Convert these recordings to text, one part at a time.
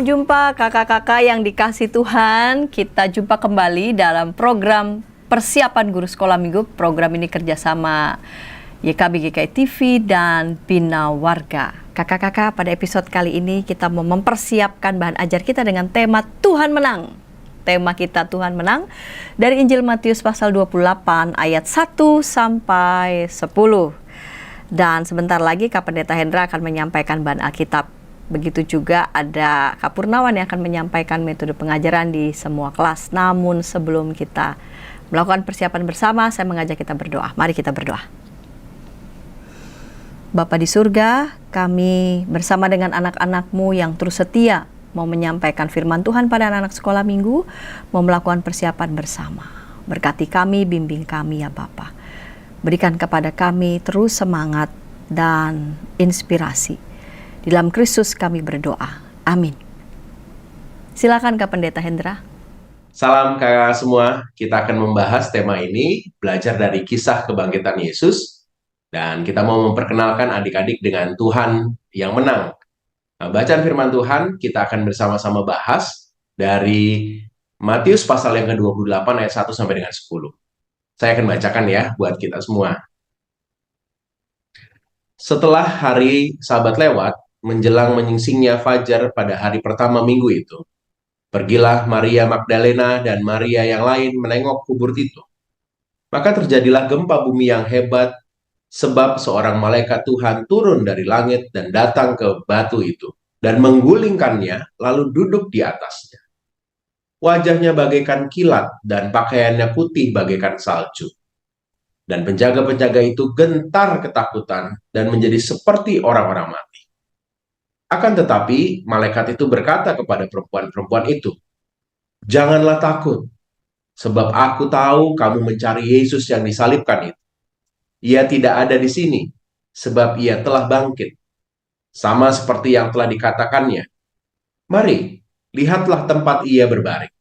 Salam jumpa kakak-kakak yang dikasih Tuhan. Kita jumpa kembali dalam program Persiapan Guru Sekolah Minggu. Program ini kerjasama YKB GKI TV dan Bina Warga. Kakak-kakak, pada episode kali ini kita mau mempersiapkan bahan ajar kita dengan tema Tuhan Menang. Tema kita Tuhan Menang dari Injil Matius pasal 28 ayat 1 sampai 10. Dan sebentar lagi Kak Pendeta Hendra akan menyampaikan bahan Alkitab. Begitu juga ada Kak Purnawan yang akan menyampaikan metode pengajaran di semua kelas. Namun sebelum kita melakukan persiapan bersama, saya mengajak kita berdoa. Mari kita berdoa. Bapa di surga, kami bersama dengan anak-anak-Mu yang terus setia mau menyampaikan firman Tuhan pada anak-anak sekolah minggu, mau melakukan persiapan bersama. Berkati kami, bimbing kami ya Bapa. Berikan kepada kami terus semangat dan inspirasi. Di dalam Kristus kami berdoa. Amin. Silakan Kak Pendeta Hendra. Salam kakak semua. Kita akan membahas tema ini, belajar dari kisah kebangkitan Yesus. Dan kita mau memperkenalkan adik-adik dengan Tuhan yang menang. Nah, bacaan firman Tuhan kita akan bersama-sama bahas dari Matius pasal yang ke-28 ayat 1 sampai dengan 10. Saya akan bacakan ya buat kita semua. Setelah hari Sabat lewat, menjelang menyingsingnya fajar pada hari pertama minggu itu, pergilah Maria Magdalena dan Maria yang lain menengok kubur itu. Maka terjadilah gempa bumi yang hebat, sebab seorang malaikat Tuhan turun dari langit dan datang ke batu itu, dan menggulingkannya, lalu duduk di atasnya. Wajahnya bagaikan kilat, dan pakaiannya putih bagaikan salju. Dan penjaga-penjaga itu gentar ketakutan, dan menjadi seperti orang-orang mati. Akan tetapi, malaikat itu berkata kepada perempuan-perempuan itu, "Janganlah takut, sebab aku tahu kamu mencari Yesus yang disalibkan itu. Ia tidak ada di sini, sebab ia telah bangkit, sama seperti yang telah dikatakannya. Mari, lihatlah tempat ia berbaring.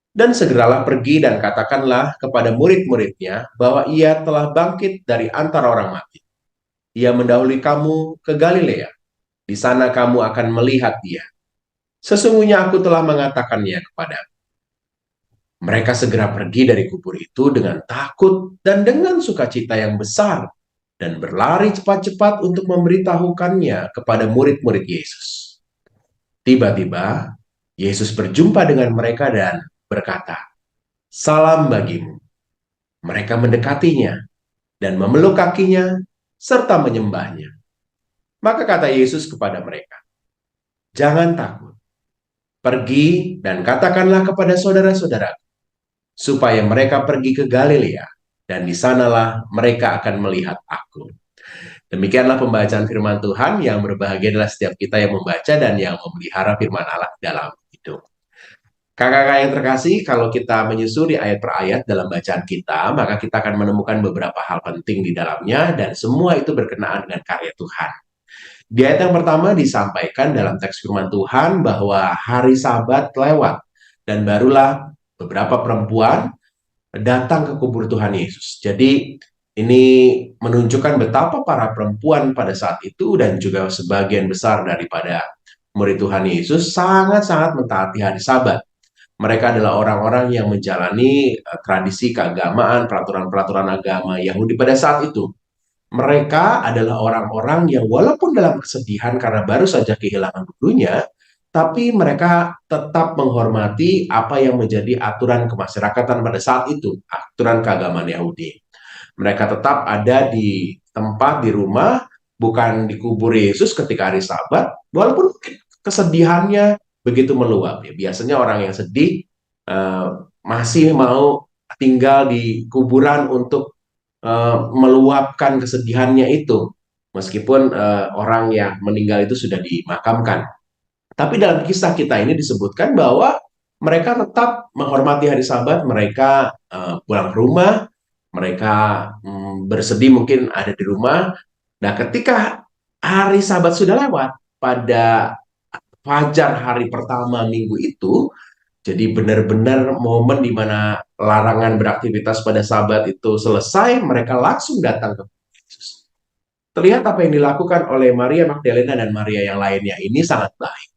Dan segeralah pergi dan katakanlah kepada murid-muridnya bahwa ia telah bangkit dari antara orang mati. Ia mendahului kamu ke Galilea. Di sana kamu akan melihat dia. Sesungguhnya aku telah mengatakannya kepadamu." Mereka segera pergi dari kubur itu dengan takut dan dengan sukacita yang besar, dan berlari cepat-cepat untuk memberitahukannya kepada murid-murid Yesus. Tiba-tiba, Yesus berjumpa dengan mereka dan berkata, "Salam bagimu." Mereka mendekatinya dan memeluk kakinya serta menyembahnya. Maka kata Yesus kepada mereka, "Jangan takut. Pergi dan katakanlah kepada saudara-saudara supaya mereka pergi ke Galilea, dan di sanalah mereka akan melihat aku." Demikianlah pembacaan firman Tuhan. Yang berbahagia adalah setiap kita yang membaca dan yang memelihara firman Allah dalam hidup. Kakak-kakak yang terkasih, kalau kita menyusuri ayat per ayat dalam bacaan kita, maka kita akan menemukan beberapa hal penting di dalamnya, dan semua itu berkenaan dengan karya Tuhan. Di ayat yang pertama disampaikan dalam teks firman Tuhan bahwa hari Sabat lewat, dan barulah beberapa perempuan datang ke kubur Tuhan Yesus. Jadi ini menunjukkan betapa para perempuan pada saat itu dan juga sebagian besar daripada murid Tuhan Yesus sangat-sangat mentaati hari Sabat. Mereka adalah orang-orang yang menjalani tradisi keagamaan, peraturan-peraturan agama Yahudi pada saat itu. Mereka adalah orang-orang yang walaupun dalam kesedihan karena baru saja kehilangan gurunya, tapi mereka tetap menghormati apa yang menjadi aturan kemasyarakatan pada saat itu, aturan keagamaan Yahudi. Mereka tetap ada di tempat, di rumah, bukan dikubur Yesus ketika hari Sabat, walaupun kesedihannya begitu meluap. Ya, biasanya orang yang sedih masih mau tinggal di kuburan untuk meluapkan kesedihannya itu, meskipun orang yang meninggal itu sudah dimakamkan. Tapi dalam kisah kita ini disebutkan bahwa mereka tetap menghormati hari Sabat, mereka pulang ke rumah, mereka bersedih mungkin ada di rumah. Nah, ketika hari Sabat sudah lewat, pada fajar hari pertama minggu itu, jadi benar-benar momen di mana larangan beraktivitas pada Sabat itu selesai, mereka langsung datang ke Yesus. Terlihat apa yang dilakukan oleh Maria Magdalena dan Maria yang lainnya ini sangat baik.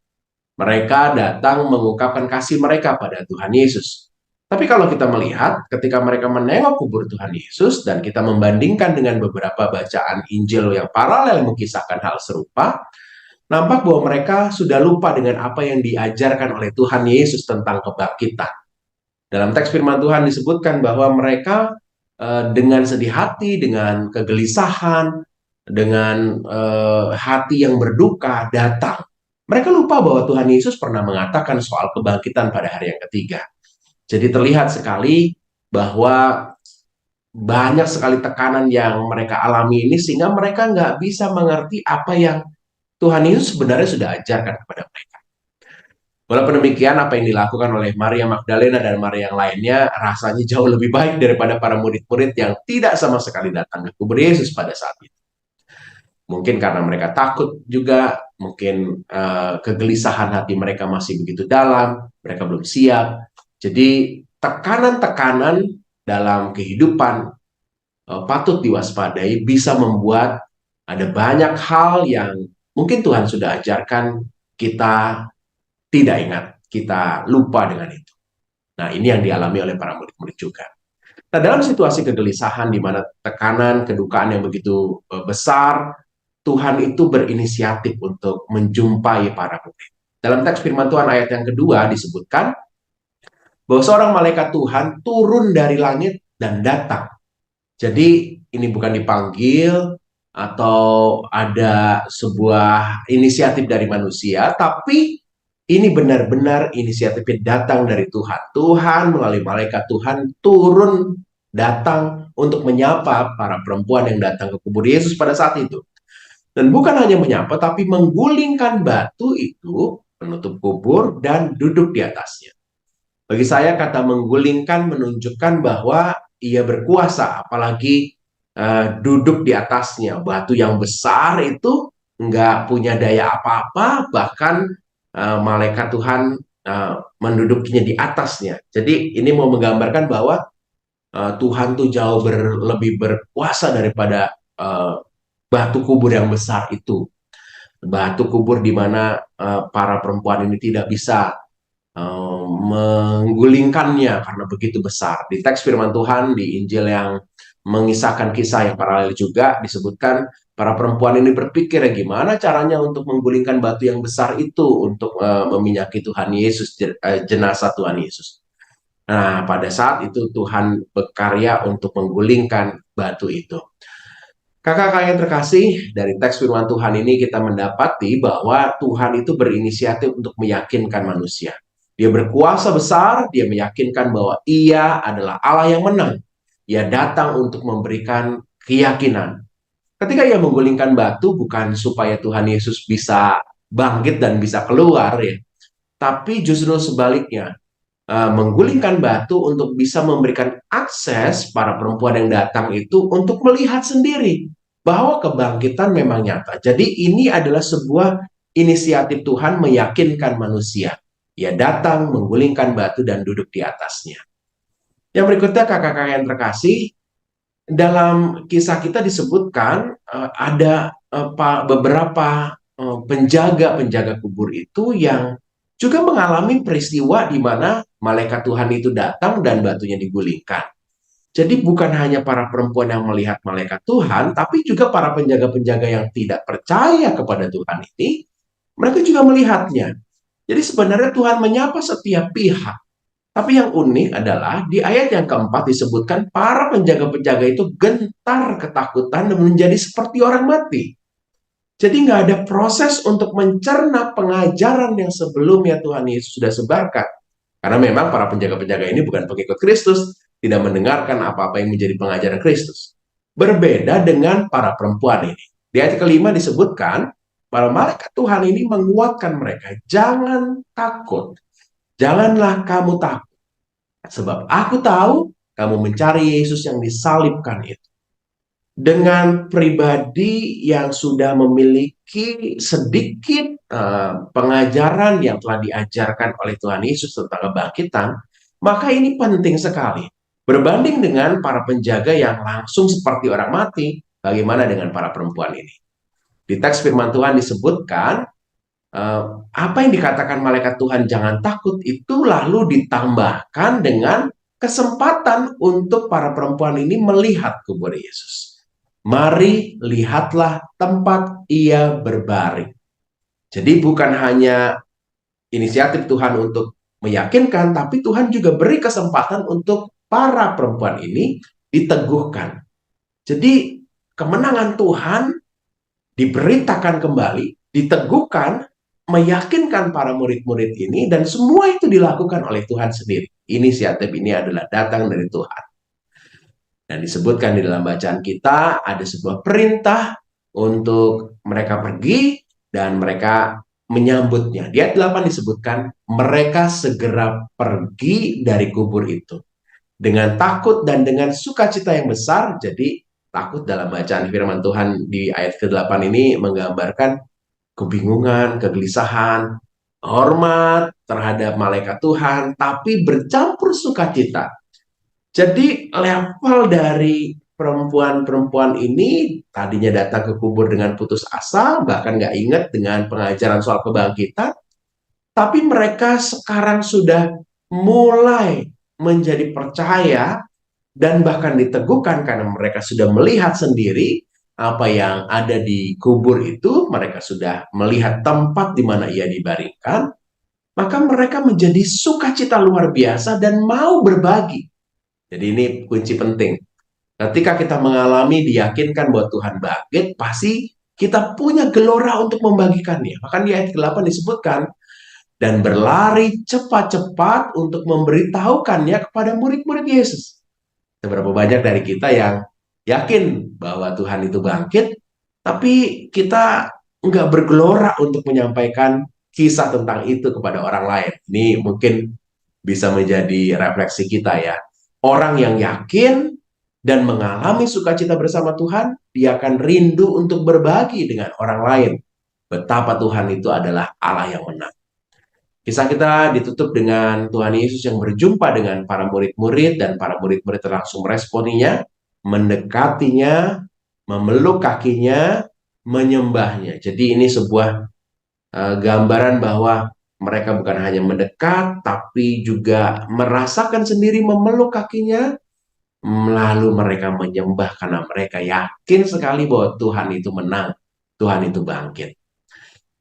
Mereka datang mengungkapkan kasih mereka pada Tuhan Yesus. Tapi kalau kita melihat ketika mereka menengok kubur Tuhan Yesus dan kita membandingkan dengan beberapa bacaan Injil yang paralel mengisahkan hal serupa, nampak bahwa mereka sudah lupa dengan apa yang diajarkan oleh Tuhan Yesus tentang kebangkitan. Dalam teks firman Tuhan disebutkan bahwa mereka dengan sedih hati, dengan kegelisahan, dengan hati yang berduka datang. Mereka lupa bahwa Tuhan Yesus pernah mengatakan soal kebangkitan pada hari yang ketiga. Jadi terlihat sekali bahwa banyak sekali tekanan yang mereka alami ini sehingga mereka nggak bisa mengerti apa yang Tuhan Yesus sebenarnya sudah ajarkan kepada mereka. Walaupun demikian, apa yang dilakukan oleh Maria Magdalena dan Maria yang lainnya rasanya jauh lebih baik daripada para murid-murid yang tidak sama sekali datang ke kubur Yesus pada saat itu. Mungkin karena mereka takut juga, mungkin kegelisahan hati mereka masih begitu dalam, mereka belum siap. Jadi tekanan-tekanan dalam kehidupan patut diwaspadai bisa membuat ada banyak hal yang mungkin Tuhan sudah ajarkan kita tidak ingat, kita lupa dengan itu. Nah, ini yang dialami oleh para murid-murid juga. Nah, dalam situasi kegelisahan di mana tekanan, kedukaan yang begitu besar, Tuhan itu berinisiatif untuk menjumpai para murid. Dalam teks firman Tuhan ayat yang kedua disebutkan bahwa seorang malaikat Tuhan turun dari langit dan datang. Jadi ini bukan dipanggil atau ada sebuah inisiatif dari manusia, tapi ini benar-benar inisiatifnya datang dari Tuhan. Tuhan melalui malaikat Tuhan turun datang untuk menyapa para perempuan yang datang ke kubur Yesus pada saat itu. Dan bukan hanya menyapa, tapi menggulingkan batu itu, penutup kubur, dan duduk di atasnya. Bagi saya, kata menggulingkan menunjukkan bahwa ia berkuasa, apalagi duduk di atasnya. Batu yang besar itu nggak punya daya apa-apa, bahkan malaikat Tuhan mendudukinya di atasnya. Jadi ini mau menggambarkan bahwa Tuhan tuh jauh lebih berkuasa daripada batu kubur yang besar itu. Batu kubur di mana para perempuan ini tidak bisa menggulingkannya karena begitu besar. Di teks firman Tuhan di Injil yang mengisahkan kisah yang paralel juga disebutkan para perempuan ini berpikir gimana caranya untuk menggulingkan batu yang besar itu untuk meminyaki Tuhan Yesus, jenazah Tuhan Yesus. Nah, pada saat itu Tuhan berkarya untuk menggulingkan batu itu. Kakak-kakak yang terkasih, dari teks firman Tuhan ini kita mendapati bahwa Tuhan itu berinisiatif untuk meyakinkan manusia. Dia berkuasa besar, dia meyakinkan bahwa ia adalah Allah yang menang. Ia datang untuk memberikan keyakinan. Ketika ia menggulingkan batu, bukan supaya Tuhan Yesus bisa bangkit dan bisa keluar, ya, tapi justru sebaliknya, menggulingkan batu untuk bisa memberikan akses para perempuan yang datang itu untuk melihat sendiri bahwa kebangkitan memang nyata. Jadi ini adalah sebuah inisiatif Tuhan meyakinkan manusia. Ia datang, menggulingkan batu dan duduk di atasnya. Yang berikutnya, kakak-kakak yang terkasih, dalam kisah kita disebutkan ada beberapa penjaga-penjaga kubur itu yang juga mengalami peristiwa di mana malaikat Tuhan itu datang dan batunya digulingkan. Jadi bukan hanya para perempuan yang melihat malaikat Tuhan, tapi juga para penjaga-penjaga yang tidak percaya kepada Tuhan ini, mereka juga melihatnya. Jadi sebenarnya Tuhan menyapa setiap pihak. Tapi yang unik adalah di ayat yang keempat disebutkan para penjaga-penjaga itu gentar ketakutan dan menjadi seperti orang mati. Jadi nggak ada proses untuk mencerna pengajaran yang sebelumnya Tuhan Yesus sudah sebarkan. Karena memang para penjaga-penjaga ini bukan pengikut Kristus, tidak mendengarkan apa-apa yang menjadi pengajaran Kristus. Berbeda dengan para perempuan ini. Di ayat kelima disebutkan, para malaikat Tuhan ini menguatkan mereka. Jangan takut. Janganlah kamu takut. Sebab aku tahu kamu mencari Yesus yang disalibkan itu. Dengan pribadi yang sudah memiliki sedikit pengajaran yang telah diajarkan oleh Tuhan Yesus tentang kebangkitan, maka ini penting sekali. Berbanding dengan para penjaga yang langsung seperti orang mati, bagaimana dengan para perempuan ini? Di teks firman Tuhan disebutkan, apa yang dikatakan malaikat Tuhan jangan takut itu lalu ditambahkan dengan kesempatan untuk para perempuan ini melihat kubur Yesus. Mari lihatlah tempat ia berbaring. Jadi bukan hanya inisiatif Tuhan untuk meyakinkan, tapi Tuhan juga beri kesempatan untuk para perempuan ini diteguhkan. Jadi kemenangan Tuhan diberitakan kembali, diteguhkan, meyakinkan para murid-murid ini, dan semua itu dilakukan oleh Tuhan sendiri. Inisiatif ini adalah datang dari Tuhan. Dan disebutkan di dalam bacaan kita, ada sebuah perintah untuk mereka pergi, dan mereka menyambutnya. Di ayat 8 disebutkan, mereka segera pergi dari kubur itu. Dengan takut dan dengan sukacita yang besar. Jadi takut dalam bacaan firman Tuhan di ayat ke-8 ini menggambarkan kebingungan, kegelisahan, hormat terhadap malaikat Tuhan, tapi bercampur sukacita. Jadi level dari perempuan-perempuan ini tadinya datang ke kubur dengan putus asa, bahkan nggak ingat dengan pengajaran soal kebangkitan, tapi mereka sekarang sudah mulai menjadi percaya dan bahkan diteguhkan karena mereka sudah melihat sendiri apa yang ada di kubur itu, mereka sudah melihat tempat di mana ia dibaringkan, maka mereka menjadi sukacita luar biasa dan mau berbagi. Jadi ini kunci penting. Ketika kita mengalami diyakinkan bahwa Tuhan bangkit, pasti kita punya gelora untuk membagikannya. Bahkan di ayat ke-8 disebutkan, dan berlari cepat-cepat untuk memberitahukannya kepada murid-murid Yesus. Seberapa banyak dari kita yang yakin bahwa Tuhan itu bangkit, tapi kita nggak bergelora untuk menyampaikan kisah tentang itu kepada orang lain. Ini mungkin bisa menjadi refleksi kita ya. Orang yang yakin dan mengalami sukacita bersama Tuhan, dia akan rindu untuk berbagi dengan orang lain. Betapa Tuhan itu adalah Allah yang menang. Kisah kita ditutup dengan Tuhan Yesus yang berjumpa dengan para murid-murid, dan para murid-murid langsung meresponinya, mendekatinya, memeluk kakinya, menyembahnya. Jadi ini sebuah gambaran bahwa mereka bukan hanya mendekat, tapi juga merasakan sendiri memeluk kakinya, lalu mereka menyembah karena mereka yakin sekali bahwa Tuhan itu menang, Tuhan itu bangkit.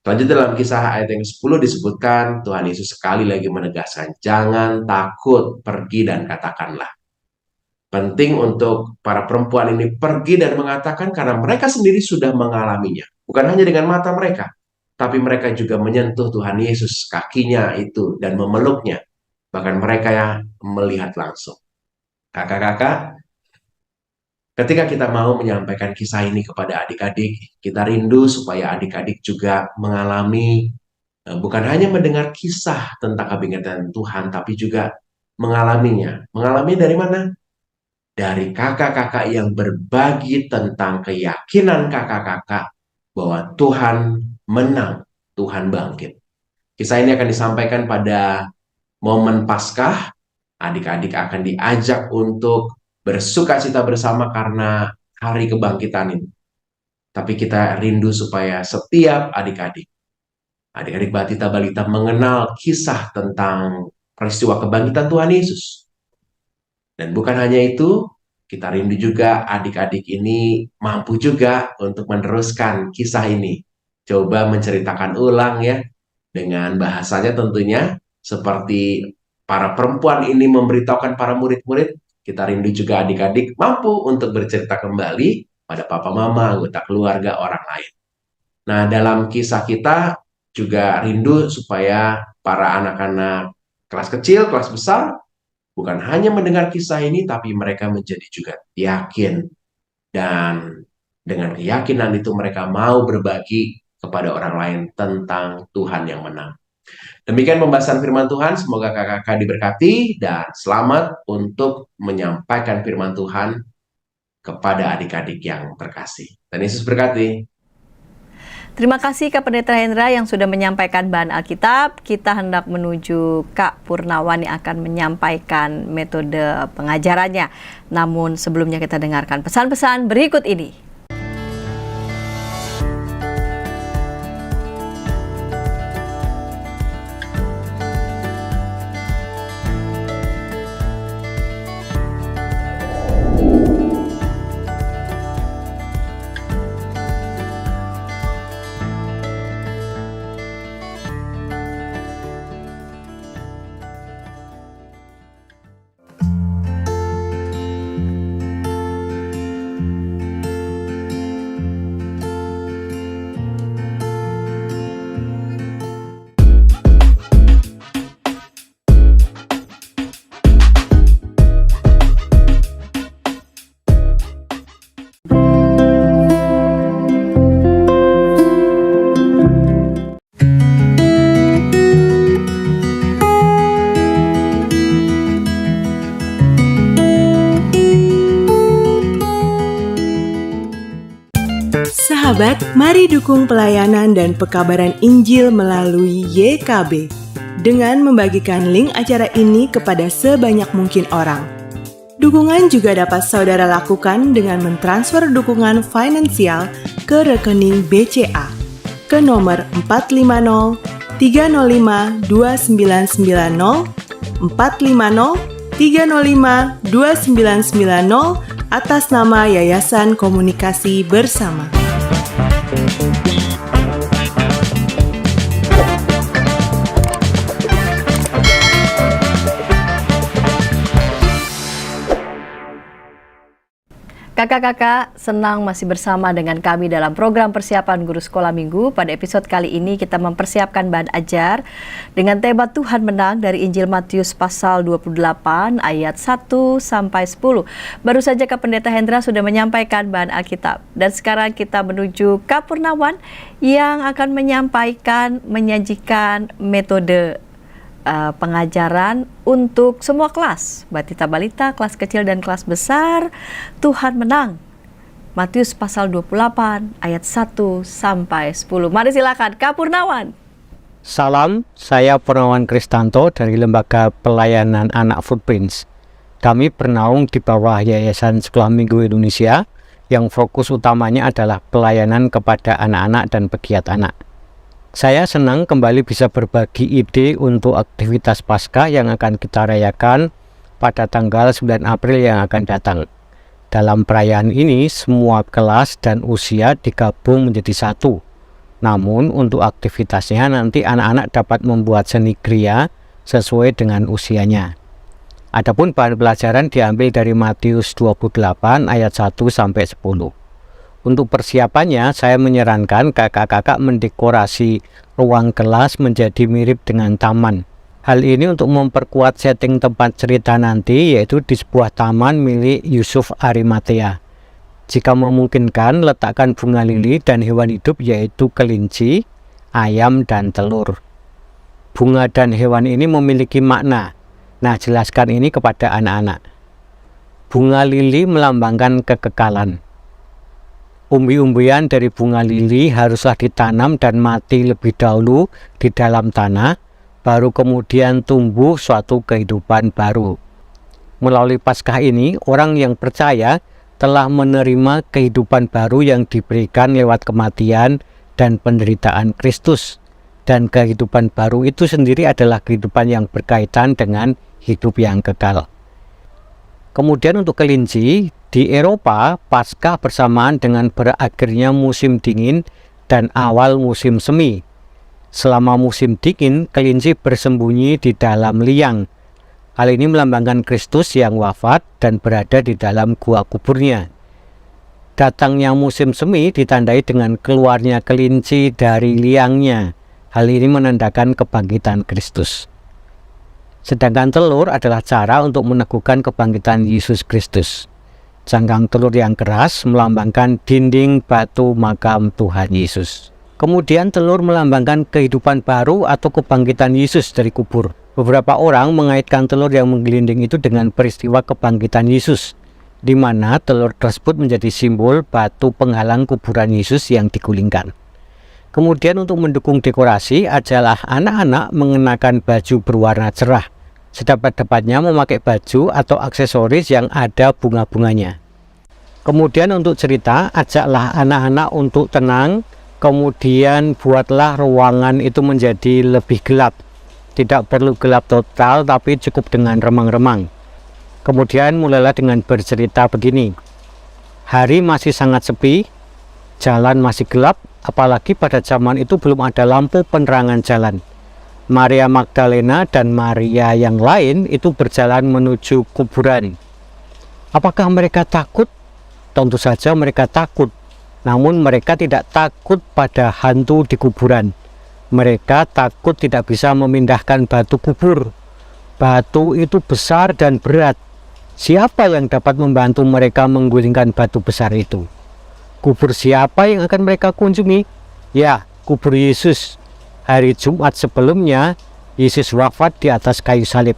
Selanjutnya dalam kisah ayat yang ke-10 disebutkan Tuhan Yesus sekali lagi menegaskan, jangan takut, pergi dan katakanlah. Penting untuk para perempuan ini pergi dan mengatakan karena mereka sendiri sudah mengalaminya. Bukan hanya dengan mata mereka, tapi mereka juga menyentuh Tuhan Yesus, kakinya itu, dan memeluknya. Bahkan mereka yang melihat langsung. Kakak-kakak, ketika kita mau menyampaikan kisah ini kepada adik-adik, kita rindu supaya adik-adik juga mengalami, bukan hanya mendengar kisah tentang kebangkitan Tuhan, tapi juga mengalaminya. Mengalami dari mana? Dari kakak-kakak yang berbagi tentang keyakinan kakak-kakak bahwa Tuhan menang, Tuhan bangkit. Kisah ini akan disampaikan pada momen Paskah. Adik-adik akan diajak untuk bersukacita bersama karena hari kebangkitan ini. Tapi kita rindu supaya setiap adik-adik Batita Balita mengenal kisah tentang peristiwa kebangkitan Tuhan Yesus. Dan bukan hanya itu, kita rindu juga adik-adik ini mampu juga untuk meneruskan kisah ini. Coba menceritakan ulang ya, dengan bahasanya tentunya, seperti para perempuan ini memberitahukan para murid-murid, kita rindu juga adik-adik mampu untuk bercerita kembali pada papa mama, anggota keluarga, orang lain. Nah, dalam kisah kita juga rindu supaya para anak-anak kelas kecil, kelas besar, bukan hanya mendengar kisah ini, tapi mereka menjadi juga yakin. Dan dengan keyakinan itu mereka mau berbagi kepada orang lain tentang Tuhan yang menang. Demikian pembahasan firman Tuhan, semoga kakak-kakak diberkati dan selamat untuk menyampaikan firman Tuhan kepada adik-adik yang terkasih. Dan Yesus berkati. Terima kasih Kak Pendeta Hendra yang sudah menyampaikan bahan Alkitab. Kita hendak menuju Kak Purnawan yang akan menyampaikan metode pengajarannya. Namun sebelumnya kita dengarkan pesan-pesan berikut ini. Sahabat, mari dukung pelayanan dan pekabaran Injil melalui YKB dengan membagikan link acara ini kepada sebanyak mungkin orang. Dukungan juga dapat saudara lakukan dengan mentransfer dukungan finansial ke rekening BCA ke nomor 450 305 2990 450 305 2990 atas nama Yayasan Komunikasi Bersama. Kakak-kakak, senang masih bersama dengan kami dalam program persiapan guru sekolah minggu. Pada episode kali ini kita mempersiapkan bahan ajar dengan tema Tuhan Menang dari Injil Matius pasal 28 ayat 1 sampai 10. Baru saja Kak Pendeta Hendra sudah menyampaikan bahan Alkitab. Dan sekarang kita menuju Kak Purnawan yang akan menyajikan metode pengajaran untuk semua kelas, batita-balita, kelas kecil dan kelas besar. Tuhan Menang, Matius pasal 28 ayat 1 sampai 10. Mari silakan Kak Purnawan. Salam, saya Purnawan Kristanto dari Lembaga Pelayanan Anak Footprints. Kami bernaung di bawah Yayasan Sekolah Minggu Indonesia yang fokus utamanya adalah pelayanan kepada anak-anak dan pegiat anak. Saya senang kembali bisa berbagi ide untuk aktivitas Paskah yang akan kita rayakan pada tanggal 9 April yang akan datang. Dalam perayaan ini, semua kelas dan usia digabung menjadi satu. Namun, untuk aktivitasnya nanti anak-anak dapat membuat seni kriya sesuai dengan usianya. Adapun bahan pelajaran diambil dari Matius 28 ayat 1 sampai 10. Untuk persiapannya, saya menyarankan kakak-kakak mendekorasi ruang kelas menjadi mirip dengan taman. Hal ini untuk memperkuat setting tempat cerita nanti, yaitu di sebuah taman milik Yusuf Arimatea. Jika memungkinkan, letakkan bunga lili dan hewan hidup yaitu kelinci, ayam, dan telur. Bunga dan hewan ini memiliki makna. Nah, jelaskan ini kepada anak-anak. Bunga lili melambangkan kekekalan. Umbi-umbian dari bunga lili haruslah ditanam dan mati lebih dahulu di dalam tanah, baru kemudian tumbuh suatu kehidupan baru. Melalui Paskah ini, orang yang percaya telah menerima kehidupan baru yang diberikan lewat kematian dan penderitaan Kristus. Dan kehidupan baru itu sendiri adalah kehidupan yang berkaitan dengan hidup yang kekal. Kemudian untuk kelinci, di Eropa, Paskah bersamaan dengan berakhirnya musim dingin dan awal musim semi. Selama musim dingin, kelinci bersembunyi di dalam liang. Hal ini melambangkan Kristus yang wafat dan berada di dalam gua kuburnya. Datangnya musim semi ditandai dengan keluarnya kelinci dari liangnya. Hal ini menandakan kebangkitan Kristus. Sedangkan telur adalah cara untuk meneguhkan kebangkitan Yesus Kristus. Cangkang telur yang keras melambangkan dinding batu makam Tuhan Yesus. Kemudian telur melambangkan kehidupan baru atau kebangkitan Yesus dari kubur. Beberapa orang mengaitkan telur yang menggelinding itu dengan peristiwa kebangkitan Yesus, di mana telur tersebut menjadi simbol batu penghalang kuburan Yesus yang digulingkan. Kemudian untuk mendukung dekorasi, ajaklah anak-anak mengenakan baju berwarna cerah. Sedapat-dapatnya memakai baju atau aksesoris yang ada bunga-bunganya. Kemudian untuk cerita, ajaklah anak-anak untuk tenang, kemudian buatlah ruangan itu menjadi lebih gelap. Tidak perlu gelap total, tapi cukup dengan remang-remang. Kemudian mulailah dengan bercerita begini. Hari masih sangat sepi, jalan masih gelap, apalagi pada zaman itu belum ada lampu penerangan jalan. Maria Magdalena dan Maria yang lain itu berjalan menuju kuburan. Apakah mereka takut? Tentu saja mereka takut. Namun mereka tidak takut pada hantu di kuburan. Mereka takut tidak bisa memindahkan batu kubur. Batu itu besar dan berat. Siapa yang dapat membantu mereka menggulingkan batu besar itu? Kubur siapa yang akan mereka kunjungi? Ya, kubur Yesus. Hari Jumat sebelumnya, Yesus wafat di atas kayu salib.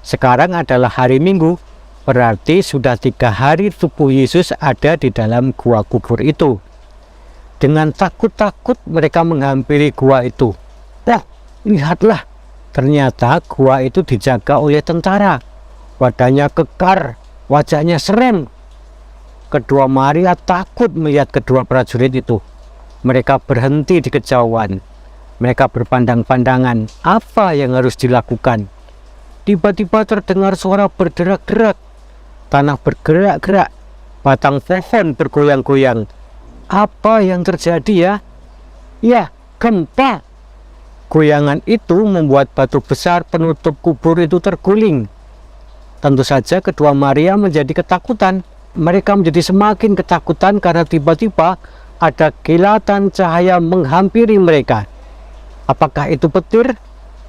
Sekarang adalah hari Minggu, berarti sudah 3 hari tubuh Yesus ada di dalam gua kubur itu. Dengan takut-takut mereka menghampiri gua itu. Wah, lihatlah, ternyata gua itu dijaga oleh tentara. Badannya kekar, wajahnya serem. Kedua Maria takut melihat kedua prajurit itu. Mereka berhenti di kejauhan. Mereka berpandang-pandangan apa yang harus dilakukan. Tiba-tiba terdengar suara berderak-derak. Tanah bergerak-gerak. Batang pohon bergoyang-goyang. Apa yang terjadi ya? Ya, gempa. Goyangan itu membuat batu besar penutup kubur itu terguling. Tentu saja kedua Maria menjadi ketakutan. Mereka menjadi semakin ketakutan karena tiba-tiba ada kilatan cahaya menghampiri mereka. Apakah itu petir?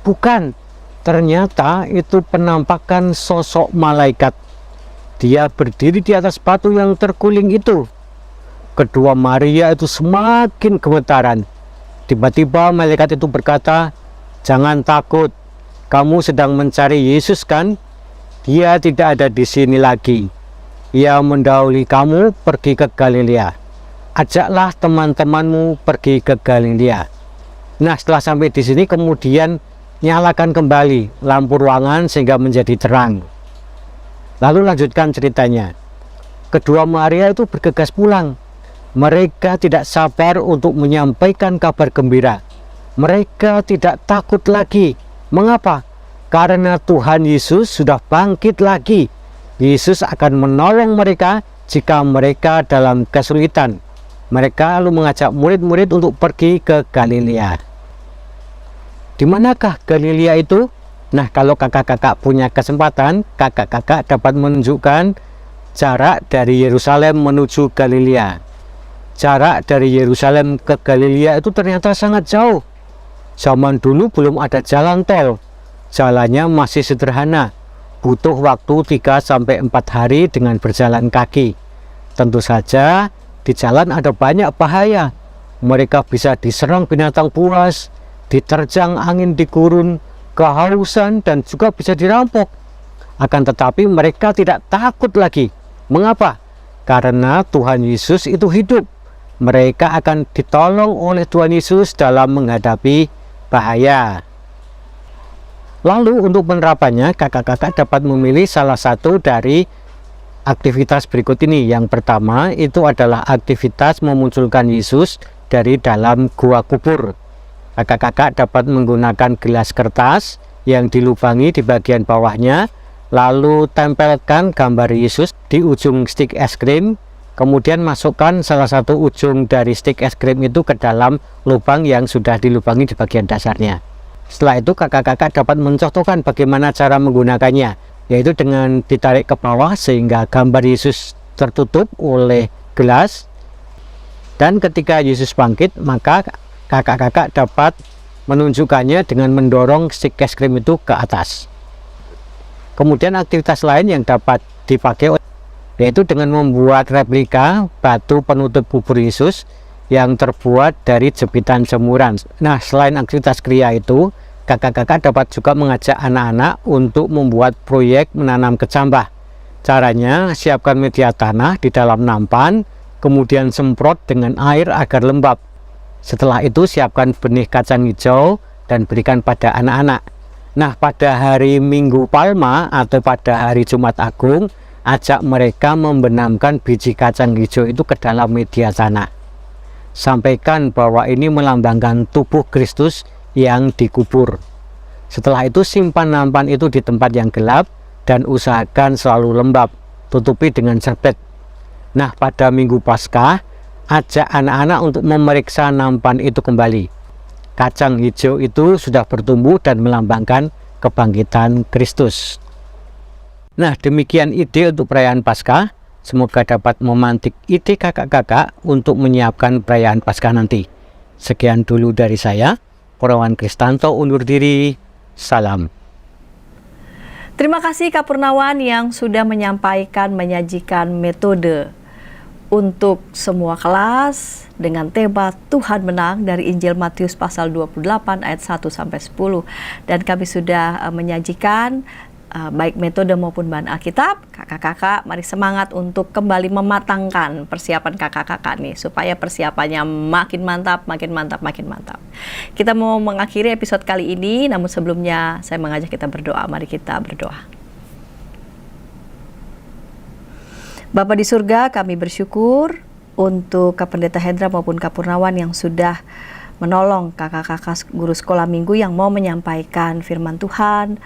Bukan. Ternyata itu penampakan sosok malaikat. Dia berdiri di atas batu yang terguling itu. Kedua Maria itu semakin gemetaran. Tiba-tiba malaikat itu berkata, "Jangan takut, kamu sedang mencari Yesus kan? Dia tidak ada di sini lagi. Ia mendahului kamu pergi ke Galilea. Ajaklah teman-temanmu pergi ke Galilea." Nah, setelah sampai di sini kemudian nyalakan kembali lampu ruangan sehingga menjadi terang. Lalu lanjutkan ceritanya. Kedua Maria itu bergegas pulang. Mereka tidak sabar untuk menyampaikan kabar gembira. Mereka tidak takut lagi. Mengapa? Karena Tuhan Yesus sudah bangkit lagi. Yesus akan menolong mereka jika mereka dalam kesulitan. Mereka lalu mengajak murid-murid untuk pergi ke Galilea. Di manakah Galilea itu? Nah, kalau kakak-kakak punya kesempatan, kakak-kakak dapat menunjukkan jarak dari Yerusalem menuju Galilea. Jarak dari Yerusalem ke Galilea itu ternyata sangat jauh. Zaman dulu belum ada jalan tol. Jalannya masih sederhana. Butuh waktu 3-4 hari dengan berjalan kaki. Tentu saja di jalan ada banyak bahaya. Mereka bisa diserang binatang buas, diterjang angin di gurun, kehausan, dan juga bisa dirampok. Akan tetapi mereka tidak takut lagi. Mengapa? Karena Tuhan Yesus itu hidup. Mereka akan ditolong oleh Tuhan Yesus dalam menghadapi bahaya. Lalu untuk penerapannya, kakak-kakak dapat memilih salah satu dari aktivitas berikut ini. Yang pertama itu adalah aktivitas memunculkan Yesus dari dalam gua kubur. Kakak-kakak dapat menggunakan gelas kertas yang dilubangi di bagian bawahnya, lalu tempelkan gambar Yesus di ujung stik es krim. Kemudian masukkan salah satu ujung dari stik es krim itu ke dalam lubang yang sudah dilubangi di bagian dasarnya. Setelah itu kakak-kakak dapat mencontohkan bagaimana cara menggunakannya, yaitu dengan ditarik ke bawah sehingga gambar Yesus tertutup oleh gelas. Dan ketika Yesus bangkit, maka kakak-kakak dapat menunjukkannya dengan mendorong stik es krim itu ke atas. Kemudian aktivitas lain yang dapat dipakai yaitu dengan membuat replika batu penutup kubur Yesus yang terbuat dari jepitan jemuran. Nah, selain aktivitas kriya itu, kakak-kakak dapat juga mengajak anak-anak untuk membuat proyek menanam kecambah. Caranya, siapkan media tanah di dalam nampan, kemudian semprot dengan air agar lembab. Setelah itu, siapkan benih kacang hijau dan berikan pada anak-anak. Nah, pada hari Minggu Palma atau pada hari Jumat Agung, ajak mereka membenamkan biji kacang hijau itu ke dalam media tanah. Sampaikan bahwa ini melambangkan tubuh Kristus yang dikubur. Setelah itu simpan nampan itu di tempat yang gelap dan usahakan selalu lembab, tutupi dengan serbet. Nah, pada Minggu Paskah, ajak anak-anak untuk memeriksa nampan itu kembali. Kacang hijau itu sudah bertumbuh dan melambangkan kebangkitan Kristus. Nah, demikian ide untuk perayaan Paskah. Semoga dapat memantik ide kakak-kakak untuk menyiapkan perayaan Paskah nanti. Sekian dulu dari saya, Purnawan Kristanto undur diri. Salam. Terima kasih Kak Purnawan yang sudah menyajikan metode untuk semua kelas dengan tema Tuhan menang dari Injil Matius pasal 28 ayat 1-10. Dan kami sudah menyajikan baik metode maupun bahan Alkitab. Kakak-kakak mari semangat untuk kembali mematangkan persiapan kakak-kakak nih supaya persiapannya makin mantap. Kita mau mengakhiri episode kali ini, namun sebelumnya saya mengajak kita berdoa. Mari kita berdoa. Bapa di surga, kami bersyukur untuk Kak Pendeta Hendra maupun Kak Purnawan yang sudah menolong kakak-kakak guru sekolah minggu yang mau menyampaikan firman Tuhan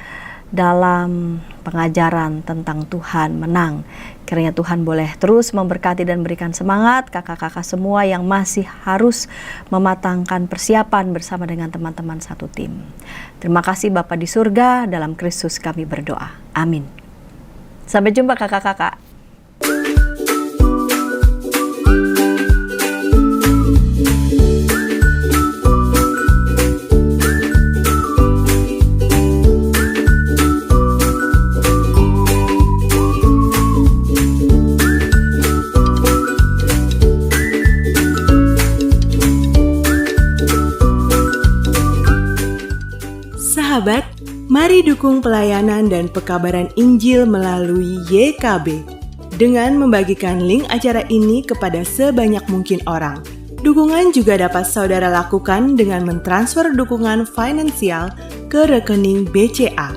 dalam pengajaran tentang Tuhan menang. Kiranya Tuhan boleh terus memberkati dan berikan semangat kakak-kakak semua yang masih harus mematangkan persiapan bersama dengan teman-teman satu tim. Terima kasih Bapa di surga, dalam Kristus kami berdoa. Amin. Sampai jumpa kakak-kakak. Sahabat, mari dukung pelayanan dan pekabaran Injil melalui YKB dengan membagikan link acara ini kepada sebanyak mungkin orang. Dukungan juga dapat saudara lakukan dengan mentransfer dukungan finansial ke rekening BCA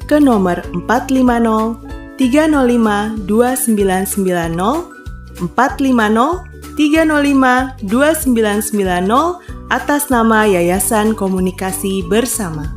ke nomor 450 305 2990 450 305 2990 atas nama Yayasan Komunikasi Bersama.